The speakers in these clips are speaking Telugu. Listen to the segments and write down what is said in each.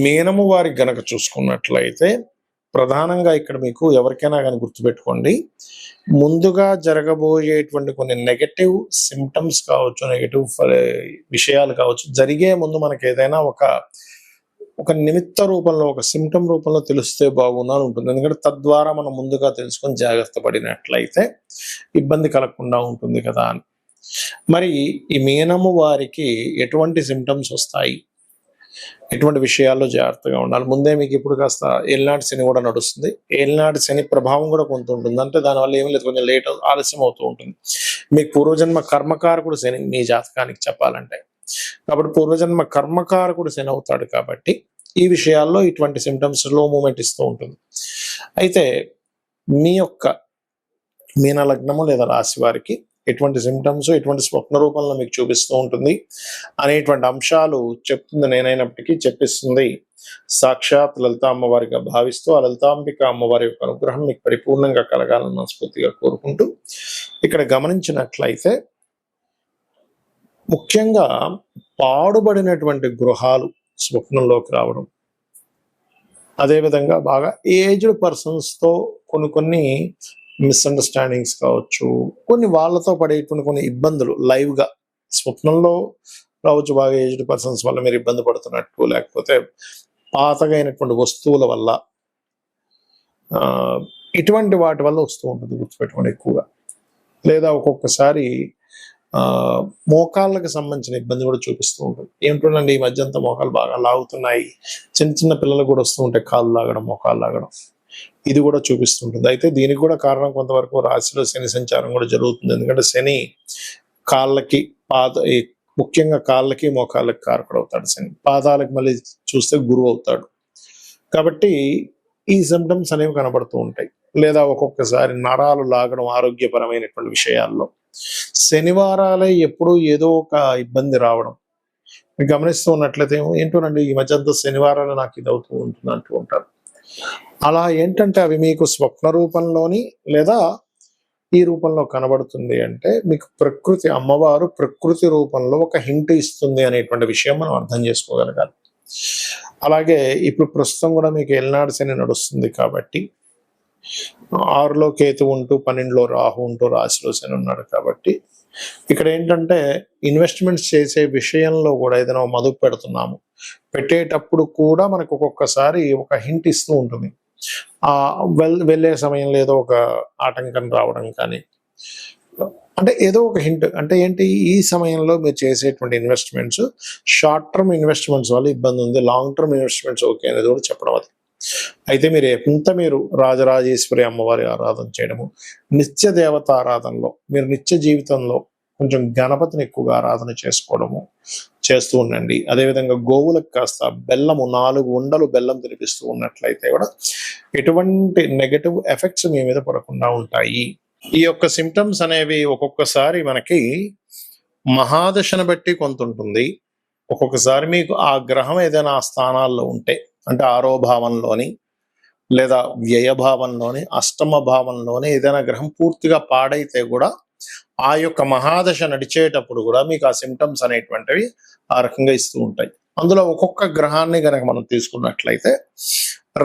మీనము వారికి గనక చూసుకున్నట్లయితే ప్రధానంగా ఇక్కడ మీకు ఎవరికైనా కానీ గుర్తుపెట్టుకోండి, ముందుగా జరగబోయేటువంటి కొన్ని నెగటివ్ సింప్టమ్స్ కావచ్చు, నెగటివ్ విషయాలు కావచ్చు, జరిగే ముందు మనకి ఏదైనా ఒక నిమిత్త రూపంలో, ఒక సింప్టమ్ రూపంలో తెలిస్తే బాగుందని ఉంటుంది. ఎందుకంటే తద్వారా మనం ముందుగా తెలుసుకొని జాగ్రత్త పడినట్లయితే ఇబ్బంది కలగకుండా ఉంటుంది కదా అని. మరి ఈ మీనము వారికి ఎటువంటి సింప్టమ్స్ వస్తాయి, ఎటువంటి విషయాల్లో జాగ్రత్తగా ఉండాలి? ముందే మీకు ఇప్పుడు కాస్త ఏలినాటి శని కూడా నడుస్తుంది. ఏలినాటి శని ప్రభావం కూడా కొంత ఉంటుంది. అంటే దానివల్ల ఏమీ లేదు, కొంచెం లేట్ ఆలస్యం అవుతూ ఉంటుంది. మీకు పూర్వజన్మ కర్మకారకుడు శని మీ జాతకానికి చెప్పాలంటే, కాబట్టి పూర్వజన్మ కర్మకారకుడు శని అవుతాడు. కాబట్టి ఈ విషయాల్లో ఇటువంటి సింప్టమ్స్ లో మూమెంట్ ఇస్తూ ఉంటుంది. అయితే మీ యొక్క మీన లగ్నము లేదా రాశి వారికి ఎటువంటి సింప్టమ్స్, ఎటువంటి స్వప్న రూపంలో మీకు చూపిస్తూ ఉంటుంది అనేటువంటి అంశాలు చెప్తుంది నేనైనప్పటికీ చెప్పిస్తుంది సాక్షాత్ లలిత అమ్మవారిగా భావిస్తూ, ఆ లలితాంబిక అమ్మవారి యొక్క అనుగ్రహం మీకు పరిపూర్ణంగా కలగాలని మనస్ఫూర్తిగా కోరుకుంటూ, ఇక్కడ గమనించినట్లయితే ముఖ్యంగా పాడుబడినటువంటి గృహాలు స్వప్నంలోకి రావడం, అదేవిధంగా బాగా ఏజ్డ్ పర్సన్స్తో కొన్ని మిస్అండర్స్టాండింగ్స్ కావచ్చు, కొన్ని వాళ్ళతో పడేటువంటి కొన్ని ఇబ్బందులు లైవ్గా స్వప్నంలో రావచ్చు. బాగా ఏజ్డ్ పర్సన్స్ వల్ల మీరు ఇబ్బంది పడుతున్నట్టు, లేకపోతే పాతగా అయినటువంటి వస్తువుల వల్ల, ఇటువంటి వాటి వల్ల వస్తూ ఉంటుంది గుర్తుపెట్టుకోండి ఎక్కువగా. లేదా ఒక్కొక్కసారి మోకాళ్ళకి సంబంధించిన ఇబ్బంది కూడా చూపిస్తూ ఉంటుంది. ఏమిటండి ఈ మధ్య అంతా మోకాలు బాగా లాగుతున్నాయి, చిన్న చిన్న పిల్లలకు కూడా వస్తూ ఉంటాయి కాళ్ళు లాగడం, మోకాలు లాగడం, ఇది కూడా చూపిస్తుంటుంది. అయితే దీనికి కూడా కారణం కొంతవరకు రాశిలో శని సంచారం కూడా జరుగుతుంది. ఎందుకంటే శని కాళ్ళకి ముఖ్యంగా కాళ్ళకి మోకాళ్ళకి కారకుడు అవుతాడు. శని పాదాలకు మళ్ళీ చూస్తే గురువు అవుతాడు. కాబట్టి ఈ సిమ్టమ్స్ అనేవి కనబడుతూ ఉంటాయి. లేదా ఒక్కొక్కసారి నరాలు లాగడం ఆరోగ్యపరమైనటువంటి విషయాల్లో, శనివారాలే ఎప్పుడూ ఏదో ఒక ఇబ్బంది రావడం గమనిస్తూ ఉన్నట్లయితే ఏంటోనండి ఈ మధ్య అంతా శనివారాలు నాకు ఇది అవుతూ ఉంటుంది అంటూ ఉంటారు. అలా ఏంటంటే అవి మీకు స్వప్న రూపంలోని లేదా ఈ రూపంలో కనబడుతుంది అంటే మీకు ప్రకృతి అమ్మవారు ప్రకృతి రూపంలో ఒక హింట్ ఇస్తుంది అనేటువంటి విషయం మనం అర్థం చేసుకోగలగాలి. అలాగే ఇప్పుడు ప్రస్తుతం కూడా మీకు ఏలినాటి శని నడుస్తుంది కాబట్టి 6లో కేతు ఉంటూ 12లో రాహు ఉంటూ రాశిలో శని ఉన్నాడు. కాబట్టి ఇక్కడ ఏంటంటే ఇన్వెస్ట్మెంట్స్ చేసే విషయంలో కూడా ఏదైనా మదుపు పెడుతున్నాము, పెట్టేటప్పుడు కూడా మనకు ఒక్కొక్కసారి ఒక హింట్ ఇస్తూ ఉంటుంది. వెళ్ళే సమయంలో ఏదో ఒక ఆటంకం రావడం కానీ, అంటే ఏదో ఒక హింట్. అంటే ఏంటి, ఈ సమయంలో మీరు చేసేటువంటి ఇన్వెస్ట్మెంట్స్ షార్ట్ టర్మ్ ఇన్వెస్ట్మెంట్స్ వల్ల ఇబ్బంది ఉంది, లాంగ్ టర్మ్ ఇన్వెస్ట్మెంట్స్ ఓకే అనేది కూడా చెప్పడం. అయితే మీరు రాజరాజేశ్వరి అమ్మవారి ఆరాధన చేయడము, నిత్య దేవత ఆరాధనలో మీరు నిత్య జీవితంలో కొంచెం గణపతిని ఎక్కువగా ఆరాధన చేసుకోవడము చేస్తూ ఉండండి. అదేవిధంగా గోవులకు కాస్త బెల్లము 4 ఉండలు బెల్లం తినిపిస్తూ ఉన్నట్లయితే కూడా ఎటువంటి నెగటివ్ ఎఫెక్ట్స్ మీ మీద పడకుండా ఉంటాయి. ఈ యొక్క సిమ్టమ్స్ అనేవి ఒక్కొక్కసారి మనకి మహాదశను బట్టి కొంత ఉంటుంది. ఒక్కొక్కసారి మీకు ఆ గ్రహం ఏదైనా ఆ స్థానాల్లో ఉంటే, అంటే 6వ భావంలోని లేదా వ్యయభావంలోని, అష్టమ భావంలోని ఏదైనా గ్రహం పూర్తిగా పాడైతే కూడా ఆ యొక్క మహాదశ నడిచేటప్పుడు కూడా మీకు ఆ సిమ్టమ్స్ అనేటువంటివి ఆ రకంగా ఇస్తూ ఉంటాయి. అందులో ఒక్కొక్క గ్రహాన్ని కనుక మనం తీసుకున్నట్లయితే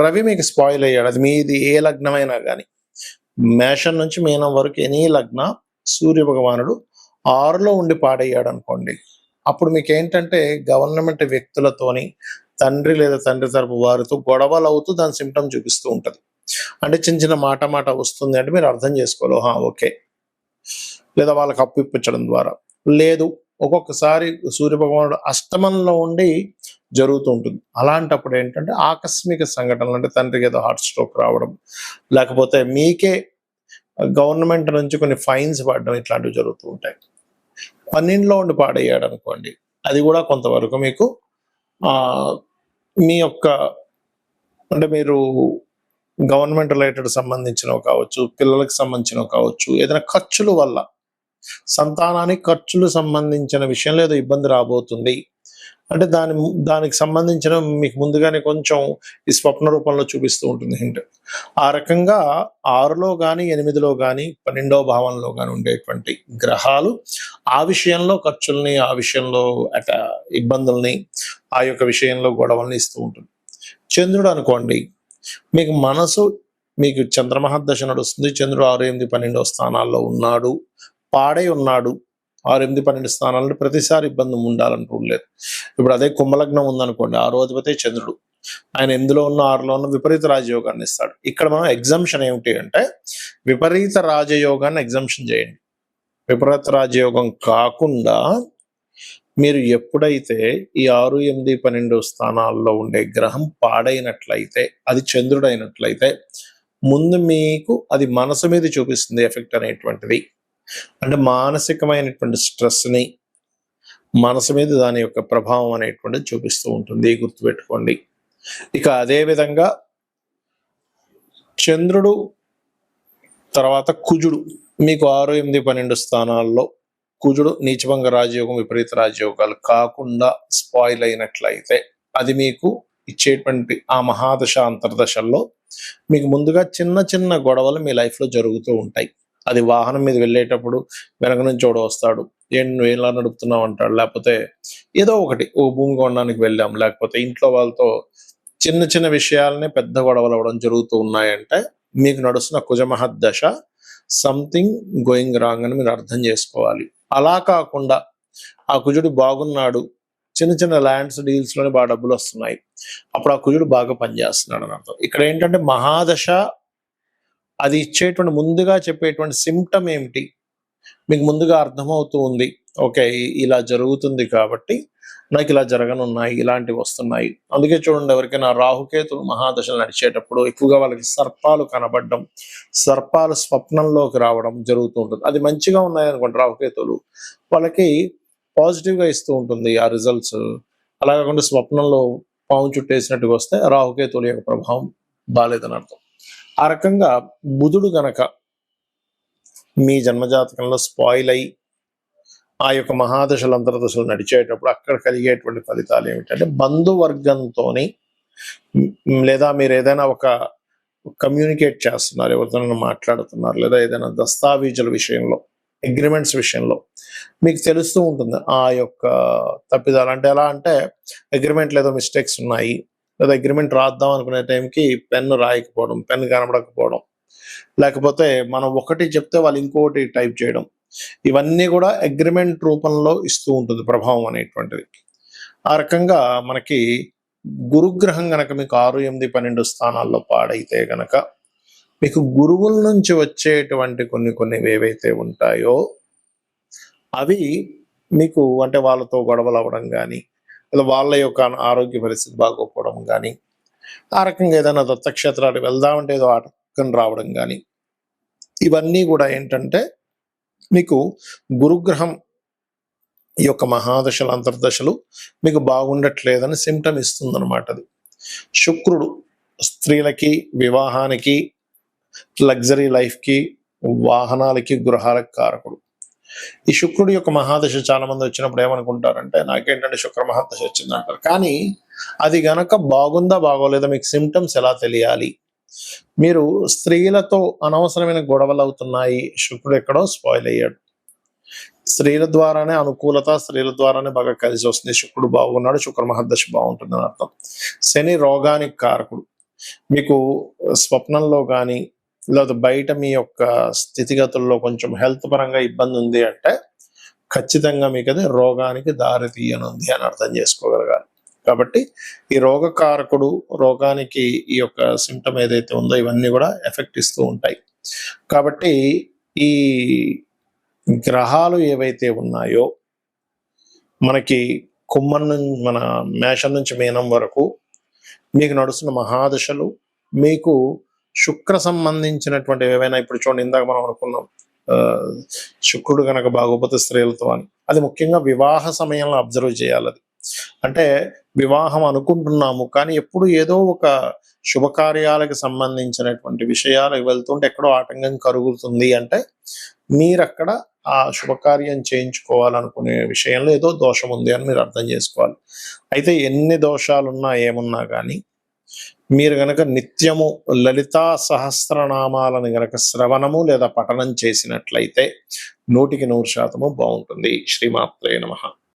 రవి మీకు స్పాయిల్ అయ్యాడు. అది మీది ఏ లగ్నమైనా కానీ, మేషం నుంచి మీనం వరకు ఎనీ లగ్న సూర్య భగవానుడు 6లో ఉండి పాడయ్యాడు అనుకోండి, అప్పుడు మీకు ఏంటంటే గవర్నమెంట్ వ్యక్తులతోని, తండ్రి లేదా తండ్రి తరపు వారితో గొడవలు అవుతూ దాని సిమ్టమ్ చూపిస్తూ ఉంటుంది. అంటే చిన్న చిన్న మాట వస్తుంది అంటే మీరు అర్థం చేసుకోవాలి, ఓకే. లేదా వాళ్ళకి అప్పు ఇప్పించడం ద్వారా, లేదు ఒక్కొక్కసారి సూర్యభగవానుడు అష్టమంలో ఉండి జరుగుతూ ఉంటుంది. అలాంటప్పుడు ఏంటంటే ఆకస్మిక సంఘటనలు, అంటే తండ్రికి ఏదో హార్ట్ స్ట్రోక్ రావడం, లేకపోతే మీకే గవర్నమెంట్ నుంచి కొన్ని ఫైన్స్ పడడం, ఇట్లాంటివి జరుగుతూ ఉంటాయి. 12లో ఉండి పాడయ్యాడు అనుకోండి, అది కూడా కొంతవరకు మీకు మీ యొక్క, అంటే మీరు గవర్నమెంట్ రిలేటెడ్ సంబంధించినవి కావచ్చు, పిల్లలకు సంబంధించినవి కావచ్చు, ఏదైనా ఖర్చుల వల్ల సంతానానికి ఖర్చులు సంబంధించిన విషయంలో ఏదో ఇబ్బంది రాబోతుంది అంటే దానికి సంబంధించిన మీకు ముందుగానే కొంచెం ఈ స్వప్న రూపంలో చూపిస్తూ ఉంటుంది హింట్. ఆ రకంగా 6లో గాని, 8లో గాని, 12వ భావంలో గాని ఉండేటువంటి గ్రహాలు ఆ విషయంలో ఖర్చుల్ని, ఆ విషయంలో ఇబ్బందుల్ని, ఆ యొక్క విషయంలో గొడవల్ని ఇస్తూ ఉంటుంది. చంద్రుడు అనుకోండి, మీకు చంద్రమహర్దశ నడుస్తుంది. చంద్రుడు 6, 8, 12 స్థానాల్లో ఉన్నాడు, పాడై ఉన్నాడు. 6, 8, 12 స్థానాల్లో ప్రతిసారి ఇబ్బంది ఉండాలని రూల్ లేదు. ఇప్పుడు అదే కుంభలగ్నం ఉందనుకోండి, 6వ అధిపతి చంద్రుడు, ఆయన 8లో ఉన్న 6లో ఉన్న విపరీత రాజయోగాన్ని ఇస్తాడు. ఇక్కడ మనం ఎగ్జంప్షన్ ఏమిటి అంటే విపరీత రాజయోగాన్ని ఎగ్జంప్షన్ చేయండి. విపరీత రాజయోగం కాకుండా మీరు ఎప్పుడైతే ఈ 6, 8, 12 స్థానాల్లో ఉండే గ్రహం పాడైనట్లయితే, అది చంద్రుడు అయినట్లయితే, ముందు మీకు అది మనసు మీద చూపిస్తుంది ఎఫెక్ట్ అనేటువంటిది. అంటే మానసికమైనటువంటి స్ట్రెస్ని, మనసు మీద దాని యొక్క ప్రభావం అనేటువంటిది చూపిస్తూ ఉంటుంది, గుర్తుపెట్టుకోండి. ఇక అదే విధంగా చంద్రుడు తర్వాత కుజుడు మీకు 6, 8, 12 స్థానాల్లో కుజుడు నీచభంగ రాజయోగం, విపరీత రాజయోగాలు కాకుండా స్పాయిల్ అయినట్లయితే, అది మీకు ఇచ్చేటువంటి ఆ మహాదశ అంతర్దశల్లో మీకు ముందుగా చిన్న చిన్న గొడవలు మీ లైఫ్లో జరుగుతూ ఉంటాయి. అది వాహనం మీద వెళ్ళేటప్పుడు వెనక నుంచి ఒకడు వస్తాడు, నువ్వు ఎలా నడుపుతున్నావు అంటాడు, లేకపోతే ఏదో ఒకటి భూమి కొనడానికి వెళ్ళాం, లేకపోతే ఇంట్లో వాళ్ళతో చిన్న చిన్న విషయాలనే పెద్ద గొడవలు అవ్వడం జరుగుతూ ఉన్నాయంటే మీకు నడుస్తున్న కుజమహర్దశ సంథింగ్ గోయింగ్ రాంగ్ అని మీరు అర్థం చేసుకోవాలి. అలా కాకుండా ఆ కుజుడు బాగున్నాడు, చిన్న చిన్న ల్యాండ్స్ డీల్స్లోనే బాగా డబ్బులు వస్తున్నాయి, అప్పుడు ఆ కుజుడు బాగా పనిచేస్తున్నాడు అని అర్థం. ఇక్కడ ఏంటంటే మహాదశ అది ఇచ్చేటువంటి ముందుగా చెప్పేటువంటి సిమ్టమ్ ఏమిటి మీకు ముందుగా అర్థమవుతూ ఉంది. ఓకే, ఇలా జరుగుతుంది కాబట్టి నాకు ఇలా జరగనున్నాయి, ఇలాంటివి వస్తున్నాయి. అందుకే చూడండి, ఎవరికైనా రాహుకేతులు మహాదశలు నడిచేటప్పుడు ఎక్కువగా వాళ్ళకి సర్పాలు కనబడడం, సర్పాలు స్వప్నంలోకి రావడం జరుగుతూ ఉంటుంది. అది మంచిగా ఉన్నాయనుకోండి రాహుకేతులు, వాళ్ళకి పాజిటివ్గా ఇస్తూ ఉంటుంది ఆ రిజల్ట్స్. అలా కాకుండా స్వప్నంలో పాము చుట్టేసినట్టుగా వస్తే రాహుకేతుల యొక్క ప్రభావం బాలేదని అర్థం. ఆ రకంగా బుధుడు గనక మీ జన్మజాతకంలో స్పాయిల్ అయి ఆ యొక్క మహాదశలు అంతర్దశలు నడిచేటప్పుడు అక్కడ కలిగేటువంటి ఫలితాలు ఏమిటంటే బంధువర్గంతో లేదా మీరు ఏదైనా ఒక కమ్యూనికేట్ చేస్తున్నారు, ఎవరితో మాట్లాడుతున్నారు, లేదా ఏదైనా దస్తావేజుల విషయంలో, అగ్రిమెంట్స్ విషయంలో మీకు తెలుస్తూ ఉంటుంది ఆ యొక్క తప్పిదాలు. అంటే ఎలా అంటే అగ్రిమెంట్లో ఏదో మిస్టేక్స్ ఉన్నాయి, లేదా అగ్రిమెంట్ రాద్దాం అనుకునే టైంకి పెన్ను రాయకపోవడం, పెన్ను కనబడకపోవడం, లేకపోతే మనం ఒకటి చెప్తే వాళ్ళు ఇంకొకటి టైప్ చేయడం, ఇవన్నీ కూడా అగ్రిమెంట్ రూపంలో ఇస్తూ ఉంటుంది ప్రభావం అనేటువంటిది. ఆ రకంగా మనకి గురుగ్రహం గనక మీకు 6, 8, 12 స్థానాల్లో పాడైతే గనక మీకు గురువుల నుంచి వచ్చేటువంటి కొన్ని ఏవైతే ఉంటాయో అవి మీకు అంటే వాళ్ళతో గొడవలు అవ్వడం కానీ, లేదా వాళ్ళ యొక్క ఆరోగ్య పరిస్థితి బాగోకపోవడం కానీ, ఆ రకంగా ఏదైనా దత్తక్షేత్రాలు వెళ్దామంటే ఏదో ఆటంకం రావడం కానీ, ఇవన్నీ కూడా ఏంటంటే మీకు గురుగ్రహం ఈ యొక్క మహాదశలు అంతర్దశలు మీకు బాగుండట్లేదని సిమ్టమ్ ఇస్తుంది అనమాట. అది శుక్రుడు స్త్రీలకి, వివాహానికి, లగ్జరీ లైఫ్కి, వాహనాలకి, గృహాలకు కారకుడు. ఈ శుక్రుడి యొక్క మహాదశ చాలా మంది వచ్చినప్పుడు ఏమనుకుంటారంటే నాకేంటంటే శుక్ర మహాదశ వచ్చిందంటారు. కానీ అది గనక బాగుందా బాగోలేదా మీకు సిమ్టమ్స్ ఎలా తెలియాలి? మీరు స్త్రీలతో అనవసరమైన గొడవలు అవుతున్నాయి, శుక్రుడు ఎక్కడో స్పాయిల్ అయ్యాడు, స్త్రీల ద్వారానే అనుకూలత, స్త్రీల ద్వారానే బాగా కలిసి వస్తుంది, శుక్రుడు బాగున్నాడు, శుక్ర మహర్దశ బాగుంటుంది అని అర్థం. శని రోగానికి కారకుడు. మీకు స్వప్నంలో కానీ లేదా బయట మీ యొక్క స్థితిగతుల్లో కొంచెం హెల్త్ పరంగా ఇబ్బంది ఉంది అంటే ఖచ్చితంగా మీకు అది రోగానికి దారి తీయనుంది అని అర్థం చేసుకోగలగాలి. కాబట్టి ఈ రోగకారకుడు, రోగానికి ఈ యొక్క సిమ్టమ్ ఏదైతే ఉందో ఇవన్నీ కూడా ఎఫెక్ట్ ఇస్తూ ఉంటాయి. కాబట్టి ఈ గ్రహాలు ఏవైతే ఉన్నాయో మనకి మన మేషం నుంచి మీనం వరకు మీకు నడుస్తున్న మహాదశలు మీకు శుక్ర సంబంధించినటువంటి ఏవైనా, ఇప్పుడు చూడండి ఇందాక మనం అనుకున్నాం శుక్రుడు కనుక బాగోపోతే స్త్రీలతో అని, అది ముఖ్యంగా వివాహ సమయంలో అబ్జర్వ్ చేయాలి. అది అంటే వివాహం అనుకుంటున్నాము కానీ ఎప్పుడు ఏదో ఒక శుభకార్యాలకు సంబంధించినటువంటి విషయాలు వెళ్తుంటే ఎక్కడో ఆటంకం కలుగుతుంది అంటే మీరు అక్కడ ఆ శుభకార్యం చేయించుకోవాలనుకునే విషయంలో ఏదో దోషం ఉంది అని మీరు అర్థం చేసుకోవాలి. అయితే ఎన్ని దోషాలున్నా ఏమున్నా కానీ మీరు గనక నిత్యము లలితా సహస్రనామాలను గనక శ్రవణము లేదా పఠనం చేసినట్లయితే 100% బాగుంటుంది. శ్రీమాత్రే నమః.